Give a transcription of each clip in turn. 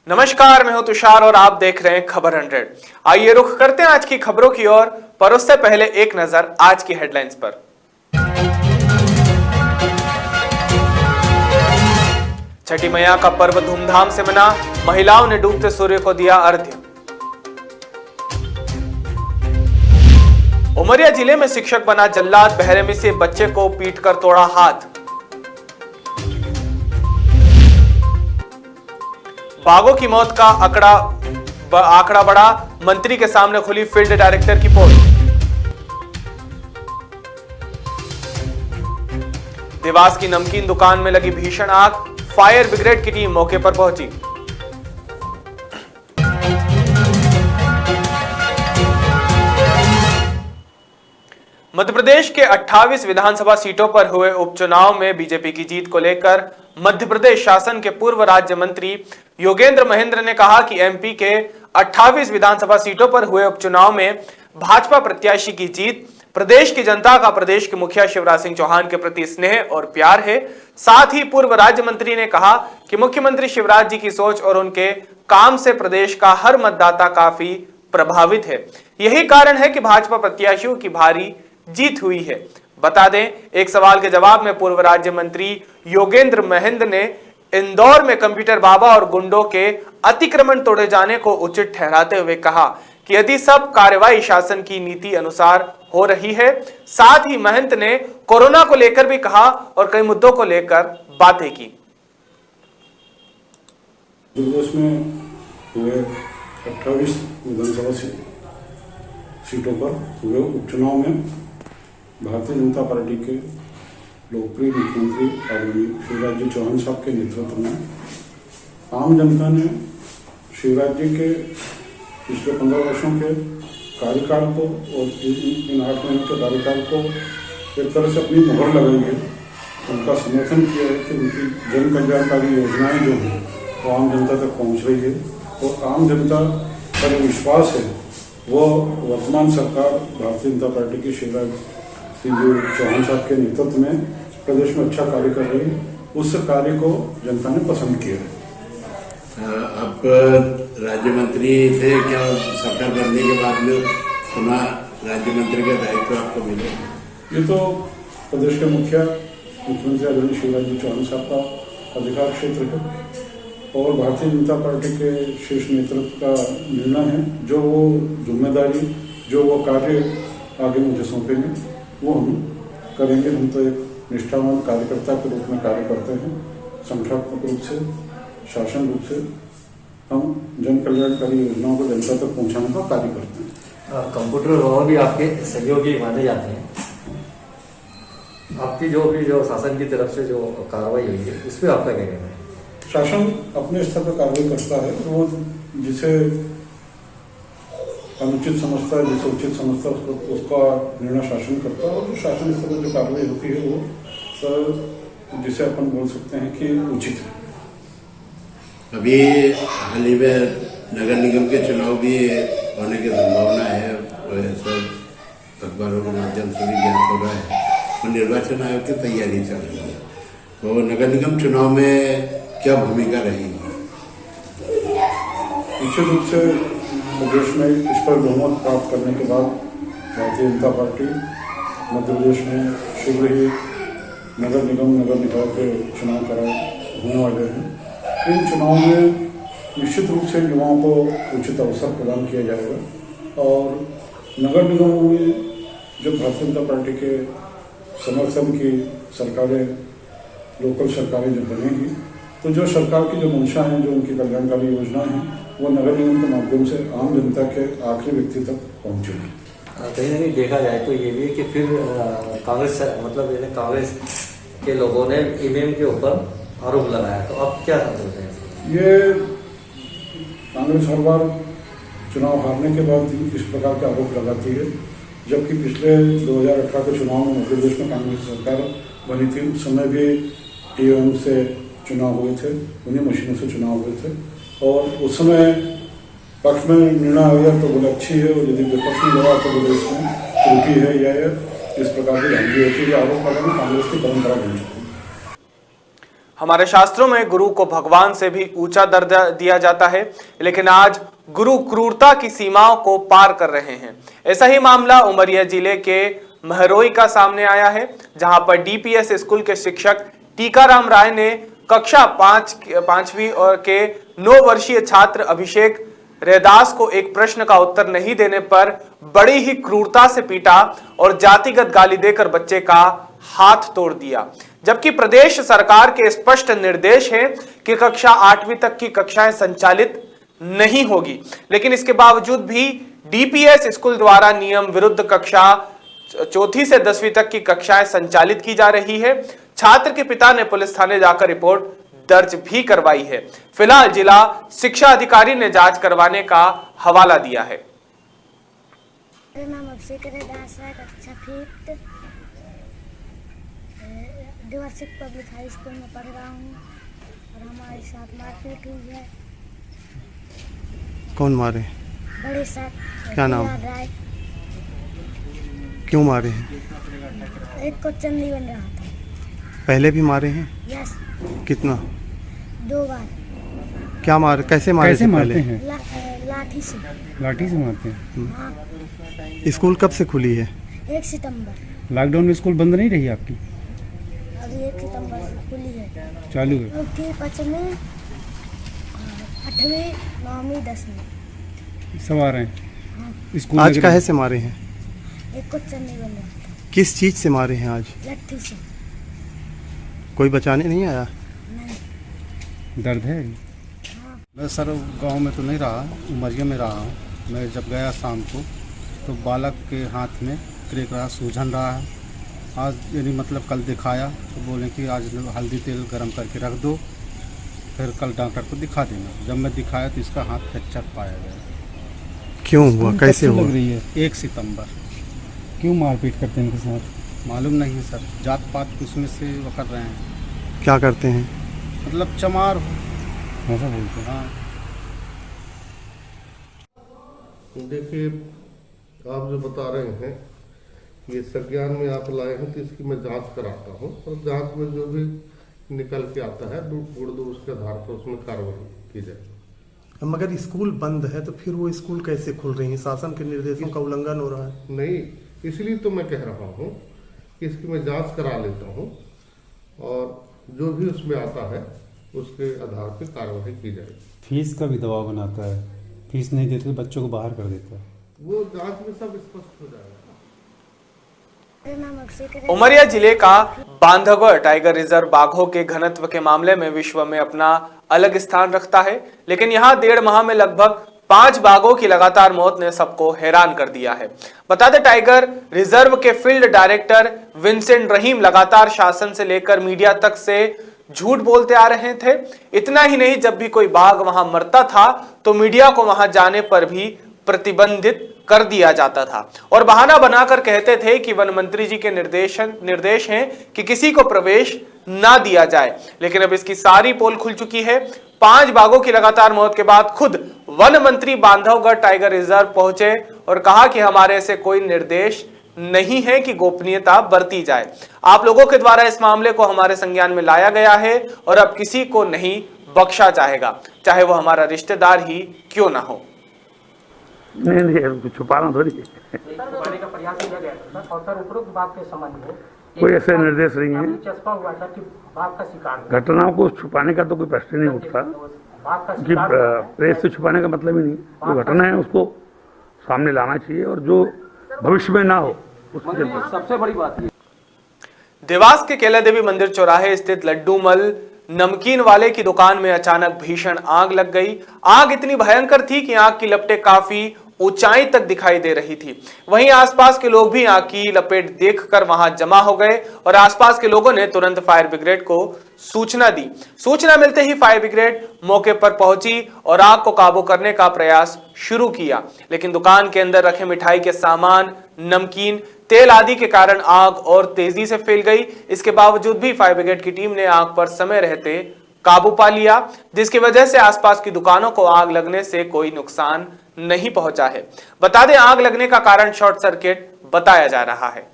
नमस्कार, मैं हूं तुषार और आप देख रहे हैं खबर 100। आइए रुख करते हैं आज की खबरों की ओर, पर उससे पहले एक नजर आज की हेडलाइंस पर। छठी मैया का पर्व धूमधाम से मना, महिलाओं ने डूबते सूर्य को दिया अर्घ्य। उमरिया जिले में शिक्षक बना जल्लाद, बहरे से बच्चे को पीटकर तोड़ा हाथ। बाघों की मौत का आंकड़ा बढ़ा, मंत्री के सामने खुली फील्ड डायरेक्टर की पोस्ट। देवास की नमकीन दुकान में लगी भीषण आग, फायर ब्रिगेड की टीम मौके पर पहुंची। मध्य प्रदेश के 28 विधानसभा सीटों पर हुए उपचुनाव में बीजेपी की जीत को लेकर मध्य प्रदेश शासन के पूर्व राज्य मंत्री योगेंद्र महेंद्र ने कहा कि एमपी के 28 विधानसभा सीटों पर हुए उपचुनाव में भाजपा प्रत्याशी की जीत प्रदेश की जनता का प्रदेश के मुखिया शिवराज सिंह चौहान के प्रति स्नेह और प्यार है। साथ ही पूर्व राज्य मंत्री ने कहा कि मुख्यमंत्री शिवराज जी की सोच और उनके काम से प्रदेश का हर मतदाता काफी प्रभावित है। यही कारण है कि भाजपा प्रत्याशियों की भारी जीत हुई है। बता दें, एक सवाल के जवाब में पूर्व राज्य मंत्री योगेंद्र महेंद्र ने इंदौर में कंप्यूटर बाबा और गुंडों के अतिक्रमण तोड़े जाने को उचित ठहराते हुए कहा कि यदि सब कार्रवाई शासन की नीति अनुसार हो रही है। साथ ही महंत ने कोरोना को लेकर भी कहा और कई मुद्दों को लेकर बातें की। प्रदेश में हुए 28 विधानसभा सीटों पर हुए उपचुनाव में भारतीय जनता पार्टी के लोकप्रिय मुख्यमंत्री आदरणीय शिवराज जी चौहान साहब के नेतृत्व में आम जनता ने शिवराज जी के पिछले 15 वर्षों के कार्यकाल को और इन 8 महीनों के कार्यकाल को एक तरह से अपनी मोहर लगाई है। उनका समर्थन किया है कि उनकी जन कल्याणकारी योजनाएं जो हैं वो आम जनता तक पहुंच रही है और आम जनता का जो विश्वास है वो वर्तमान सरकार भारतीय जनता पार्टी की शिवराज सिंह चौहान साहब के नेतृत्व में प्रदेश में अच्छा कार्य कर रही है। उस कार्य को जनता ने पसंद किया है। आप राज्य मंत्री थे, क्या सरकार बनने के बाद में पुनः राज्य मंत्री का दायित्व आपको मिले? ये तो प्रदेश के मुख्यमंत्री आदरणीय शिवराज जी चौहान साहब का अधिकार क्षेत्र है और भारतीय जनता पार्टी के शीर्ष नेतृत्व का निर्णय है। जो वो जिम्मेदारी, जो वो कार्य आगे मुझे सौंपेंगे वो हम करेंगे। हम तो एक निष्ठावान कार्यकर्ता के रूप में कार्य करते हैं। संगठनात्मक रूप से, शासन रूप से हम जन कल्याणकारी योजनाओं को जनता तक पहुंचाने का कार्य करते हैं। कंप्यूटर बाबा भी आपके सहयोगी माने जाते हैं। आपकी जो शासन की तरफ से जो कार्रवाई हुई है उस पर आपका क्या कहना है? शासन अपने स्तर पर कार्रवाई करता है। वो जिसे अनुचित समझता है, जिसे उचित समझता है उसका निर्णय शासन करता है और जो शासन स्तर पर जो कार्रवाई होती है वो सर जिसे अपन बोल सकते हैं कि उचित है। अभी हाल ही में नगर निगम के चुनाव भी होने की संभावना है, सब अखबारों के माध्यम से भी ज्ञात हो रहा है और निर्वाचन आयोग की तैयारी चल रही है। तो नगर निगम चुनाव में क्या भूमिका रहेगी? निश्चित रूप से प्रदेश में इस पर बहुमत प्राप्त करने के बाद भारतीय जनता पार्टी मध्य प्रदेश में शीघ्र ही नगर निकाय के चुनाव होने वाले हैं। इन चुनाव में निश्चित रूप से युवाओं को उचित अवसर प्रदान किया जाएगा और नगर निगमों में जब भारतीय जनता पार्टी के समर्थन की सरकारें, लोकल सरकारें जब बनेगी तो जो सरकार की जो मंशा है, जो उनकी कल्याणकारी योजनाएं हैं वो नगर निगम के माध्यम से आम जनता के आखिरी व्यक्ति तक पहुंचेगी। कहीं ना कहीं देखा जाए तो ये भी कि फिर कांग्रेस कांग्रेस के लोगों ने ईवीएम के ऊपर आरोप लगाया, तो अब क्या समझते हैं? ये कांग्रेस हर बार चुनाव हारने के बाद इस प्रकार के आरोप लगाती है, जबकि पिछले 2018 के चुनाव में मध्य प्रदेश में कांग्रेस सरकार बनी थी। उस समय भी ईवीएम से चुनाव हुए थे, उन्हीं मशीनों से चुनाव हुए थे और उस समय पक्ष में निर्णय आ गया तो बोले अच्छी है और यदि विपक्ष में लगा तो बोले इसमें त्रुटि है या इस प्रकार की धांधली होती है। आरोप लगाना कांग्रेस की परंपरा बन चुकी है। हमारे शास्त्रों में गुरु को भगवान से भी ऊंचा दर्जा दिया जाता है, लेकिन आज गुरु क्रूरता की सीमाओं को पार कर रहे हैं। ऐसा ही मामला उमरिया जिले के महरोई का सामने आया है, जहां पर डीपीएस स्कूल के शिक्षक टीकाराम राय ने कक्षा 5वीं और के 9 वर्षीय छात्र अभिषेक रैदास को एक प्रश्न का उत्तर नहीं देने पर बड़ी ही क्रूरता से पीटा और जातिगत गाली देकर बच्चे का हाथ तोड़ दिया। जबकि प्रदेश सरकार के स्पष्ट निर्देश हैं कि कक्षा 8वीं तक की कक्षाएं संचालित नहीं होगी, लेकिन इसके बावजूद भी डीपीएस स्कूल द्वारा नियम विरुद्ध कक्षा 4वीं से 10वीं तक की कक्षाएं संचालित की जा रही है। छात्र के पिता ने पुलिस थाने जाकर रिपोर्ट दर्ज भी करवाई है। फिलहाल जिला शिक्षा अधिकारी ने जांच करवाने का हवाला दिया है। मेरा नाम अभिषेक रैदास है, कक्षा 5th डिवर्सिक पब्लिक हाई स्कूल में पढ़ रहा हूँ और हमारे साथ मारपीट हुई है। कौन मारे? बड़े साथ क्या नाम? राय। क्यों मारे हैं? एक को चंदी बन रहा था। पहले भी मारे हैं? यस, कितना? 2 बार। क्या मारे? कैसे मारे? कैसे मारते पहले हैं? लाठी से। लाठी से मारते हैं। हाँ, स्कूल कब से खुली है? 1 सितंबर। लॉकडाउन में स्कूल बंद नहीं रही आपकी? अभी 1 सितंबर से खुली है। चालू है। चौथी, 5वीं, 8वीं, 9वीं, 10वीं सब आ रहे हैं स्कूल। आज काहे से मारे हैं? एक को चंदी बन रहा था। किस चीज से मारे हैं आज? लट्ठी से। कोई बचाने नहीं आया? नहीं। दर्द है? मैं सर गांव में तो नहीं रहा, उमरिया में रहा हूँ। मैं जब गया शाम को तो बालक के हाथ में क्रैक रहा, सूजन रहा है। आज यानी मतलब कल दिखाया तो बोले कि आज हल्दी तेल गरम करके रख दो, फिर कल डॉक्टर को दिखा देना। जब मैं दिखाया तो इसका हाथ फ्रैक्चर पाया गया। क्यों हुआ? कैसे हुआ? लग रही है? 1 सितंबर। क्यों मारपीट करते हैं इनके साथ? मालूम नहीं है सर, जात पात उसमें से वो कर रहे हैं। क्या करते हैं? मतलब चमार हो। ऐसा बोलते हैं? हाँ, देखिए, आप जो बता रहे हैं ये संज्ञान में आप लाए हैं तो इसकी मैं जांच कराता हूँ और जांच में जो भी निकल के आता है गुड़ उसके आधार पर उसमें कार्रवाई की जाए। मगर स्कूल बंद है तो फिर वो स्कूल कैसे खुल रही है? शासन के निर्देशों का उल्लंघन हो रहा है। नहीं, इसलिए तो मैं कह रहा हूँ कि इसकी मैं जांच करा लेता हूँ और जो भी उसमें आता है उसके आधार पर कार्रवाई की जाएगी। फीस का भी दबाव बनाता है, फीस नहीं देते तो बच्चों को बाहर कर देता है। वो जांच में सब स्पष्ट हो जाएगा। मेरा नाम अभिषेक रैदास। उमरिया जिले का बांधवगढ़ टाइगर रिजर्व बाघों के घनत्व के मामले में विश्व में अपना अलग स्थान रखता है, लेकिन यहां 1.5 माह में लगभग 5 बाघों की लगातार मौत ने सबको हैरान कर दिया है। बता दें, टाइगर रिजर्व के फील्ड डायरेक्टर विंसेंट रहीम लगातार शासन से लेकर मीडिया तक से झूठ बोलते आ रहे थे। इतना ही नहीं, जब भी कोई बाघ वहां मरता था तो मीडिया को वहां जाने पर भी प्रतिबंधित कर दिया जाता था और बहाना बनाकर कहते थे कि वन मंत्री जी के निर्देश हैं कि किसी को प्रवेश ना दिया जाए। लेकिन अब इसकी सारी पोल खुल चुकी है। 5 बाघों की लगातार मौत के बाद खुद वन मंत्री बांधवगढ़ टाइगर रिजर्व पहुंचे और कहा कि हमारे से कोई निर्देश नहीं है कि गोपनीयता बरती जाए। आप लोगों के द्वारा इस मामले को हमारे संज्ञान में लाया गया है और अब किसी को नहीं बख्शा जाएगा, चाहे वो हमारा रिश्तेदार ही क्यों ना हो। नहीं, छुपाना थोड़ी। छुपाने का प्रयास किया गया था और सर उपरोक्त बात के संबंध में कोई ऐसे निर्देश नहीं है। चस्पा हुआ था कि बाघ का शिकार घटनाओं को छुपाने का तो कोई प्रश्न नहीं उठता कि प्रेस से छुपाने का मतलब ही नहीं। जो घटना है उसको सामने लाना चाहिए और जो भविष्य में ना हो उसकी सबसे बड़ी बात है। देवास के केला देवी मंदिर चौराहे स्थित लड्डूमल नमकीन वाले की दुकान में अचानक भीषण आग लग गई। आग इतनी भयंकर थी कि आग की लपटें काफी ऊंचाई तक दिखाई दे रही थी। वहीं आसपास के लोग भी आग की लपेट देखकर वहां जमा हो गए और आसपास के लोगों ने तुरंत फायर ब्रिगेड को सूचना दी। सूचना मिलते ही फायर ब्रिगेड मौके पर पहुंची और आग को काबू करने का प्रयास शुरू किया, लेकिन दुकान के अंदर रखे मिठाई के सामान, नमकीन, तेल आदि के कारण आग और तेजी से फैल गई। इसके बावजूद भी फायर ब्रिगेड की टीम ने आग पर समय रहते काबू पा लिया, जिसकी वजह से आसपास की दुकानों को आग लगने से कोई नुकसान नहीं पहुंचा है। बता दें, आग लगने का कारण शॉर्ट सर्किट बताया जा रहा है।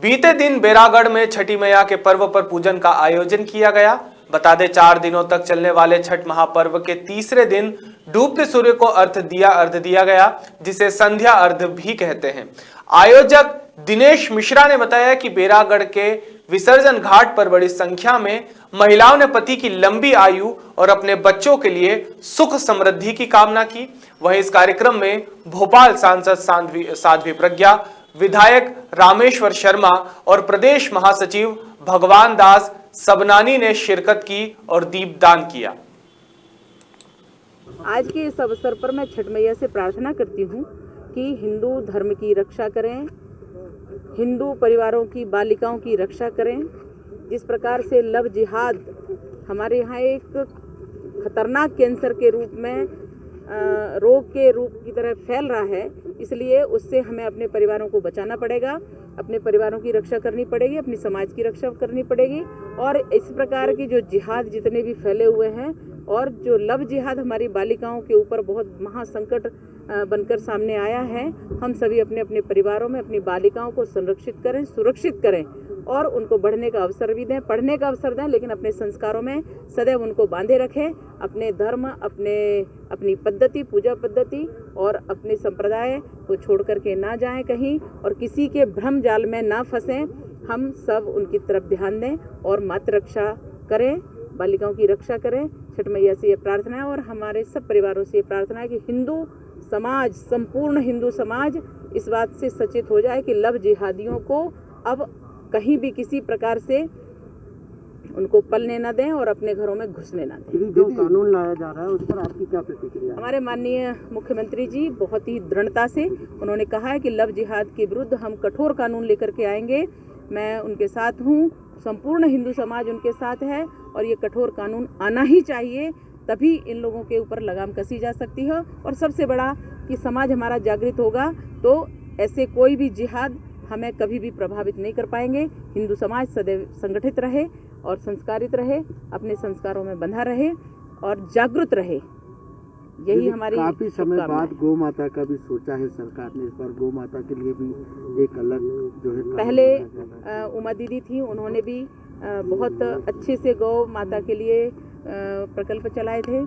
बीते दिन बैरागढ़ में छठी मैया के पर्व पर पूजन का आयोजन किया गया। बता दें 4 दिनों तक चलने वाले छठ महापर्व के तीसरे दिन डूबते सूर्य को अर्घ दिया गया, जिसे संध्या अर्घ भी कहते हैं। आयोजक दिनेश मिश्रा ने बताया कि बैरागढ़ के विसर्जन घाट पर बड़ी संख्या में महिलाओं ने पति की लंबी आयु और अपने बच्चों के लिए सुख समृद्धि की कामना की। वहीं इस कार्यक्रम में भोपाल सांसद साध्वी प्रज्ञा, विधायक रामेश्वर शर्मा और प्रदेश महासचिव भगवान दास सबनानी ने शिरकत की और दीपदान किया। आज के इस अवसर पर मैं छठ मैया से प्रार्थना करती हूँ कि हिंदू धर्म की रक्षा करें, हिंदू परिवारों की बालिकाओं की रक्षा करें। जिस प्रकार से लव जिहाद हमारे यहाँ एक खतरनाक कैंसर के रूप में रोग के रूप की तरह फैल रहा है, इसलिए उससे हमें अपने परिवारों को बचाना पड़ेगा, अपने परिवारों की रक्षा करनी पड़ेगी, अपनी समाज की रक्षा करनी पड़ेगी। और इस प्रकार की जो जिहाद जितने भी फैले हुए हैं और जो लव जिहाद हमारी बालिकाओं के ऊपर बहुत महासंकट बनकर सामने आया है, हम सभी अपने अपने परिवारों में अपनी बालिकाओं को संरक्षित करें, सुरक्षित करें और उनको बढ़ने का अवसर भी दें, पढ़ने का अवसर दें, लेकिन अपने संस्कारों में सदैव उनको बांधे रखें। अपने धर्म, अपनी पद्धति, पूजा पद्धति और अपने संप्रदाय को छोड़ करके ना जाएं कहीं और किसी के भ्रम जाल में ना फंसें। हम सब उनकी तरफ ध्यान दें और मातृ रक्षा करें, बालिकाओं की रक्षा करें। छठ मैया से ये प्रार्थना है और हमारे सब परिवारों से ये प्रार्थना है कि हिंदू समाज, संपूर्ण हिंदू समाज इस बात से सचेत हो जाए कि लव जिहादियों को अब कहीं भी किसी प्रकार से उनको पलने न दें और अपने घरों में घुसने न दें। जो कानून लाया जा रहा है उस पर आपकी क्या प्रतिक्रिया है? हमारे माननीय मुख्यमंत्री जी बहुत ही दृढ़ता से उन्होंने कहा है कि लव जिहाद के विरुद्ध हम कठोर कानून लेकर के आएंगे। मैं उनके साथ हूँ, संपूर्ण हिंदू समाज उनके साथ है और ये कठोर कानून आना ही चाहिए, तभी इन लोगों के ऊपर लगाम कसी जा सकती है। और सबसे बड़ा कि समाज हमारा जागृत होगा तो ऐसे कोई भी जिहाद हमें कभी भी प्रभावित नहीं कर पाएंगे। हिंदू समाज सदैव संगठित रहे और संस्कारित रहे, अपने संस्कारों में बंधा रहे और जागृत रहे, यही हमारी काफी समय बाद गौ माता का भी सोचा है सरकार ने, इस बार गौ माता के लिए भी एक अलग जो है पहले उमा दीदी थी, उन्होंने भी बहुत अच्छे से गौ माता के लिए प्रकल्प चलाए थे।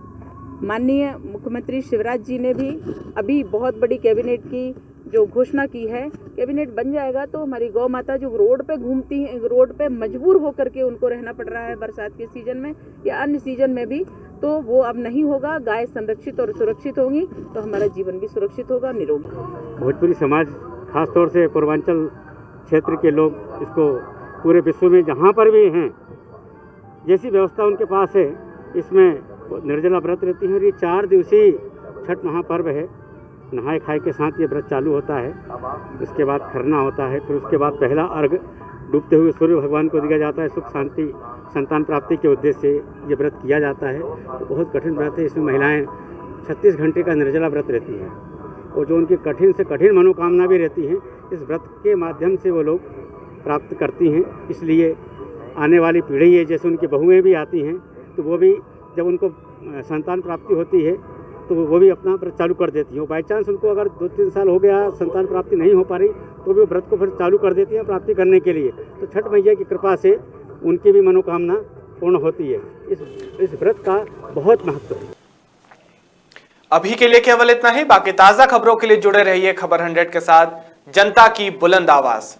माननीय मुख्यमंत्री शिवराज जी ने भी अभी बहुत बड़ी कैबिनेट की जो घोषणा की है, कैबिनेट बन जाएगा तो हमारी गौ माता जो रोड पे घूमती हैं, रोड पे मजबूर होकर के उनको रहना पड़ रहा है बरसात के सीजन में या अन्य सीजन में भी, तो वो अब नहीं होगा। गाय संरक्षित और सुरक्षित होंगी तो हमारा जीवन भी सुरक्षित होगा, निरोगी। भोजपुरी समाज खासतौर से पूर्वांचल क्षेत्र के लोग इसको पूरे विश्व में जहाँ पर भी हैं, जैसी व्यवस्था उनके पास है, इसमें निर्जला व्रत रहती है। और ये 4 दिवसीय छठ महापर्व है। नहाए खाए के साथ ये व्रत चालू होता है, उसके बाद खरना होता है, फिर उसके बाद पहला अर्घ डूबते हुए सूर्य भगवान को दिया जाता है। सुख शांति संतान प्राप्ति के उद्देश्य से ये व्रत किया जाता है। तो बहुत कठिन व्रत है, इसमें महिलाएं 36 घंटे का निर्जला व्रत रहती हैं और जो उनकी कठिन से कठिन मनोकामना भी रहती हैं, इस व्रत के माध्यम से वो लोग प्राप्त करती हैं। इसलिए आने वाली पीढ़ी है, जैसे उनकी बहुएँ भी आती हैं, तो वो भी जब उनको संतान प्राप्ति होती है तो वो भी अपना व्रत चालू कर देती हैं। बाई चांस उनको अगर 2-3 साल हो गया संतान प्राप्ति नहीं हो पा रही तो भी व्रत को फिर चालू कर देती हैं प्राप्ति करने के लिए। तो छठ मैया की कृपा से उनकी भी मनोकामना पूर्ण होती है। इस व्रत का बहुत महत्व है। अभी के लिए केवल इतना ही। बाकी ताज़ा खबरों के लिए जुड़े रहिए खबर 100 के साथ, जनता की बुलंद आवाज।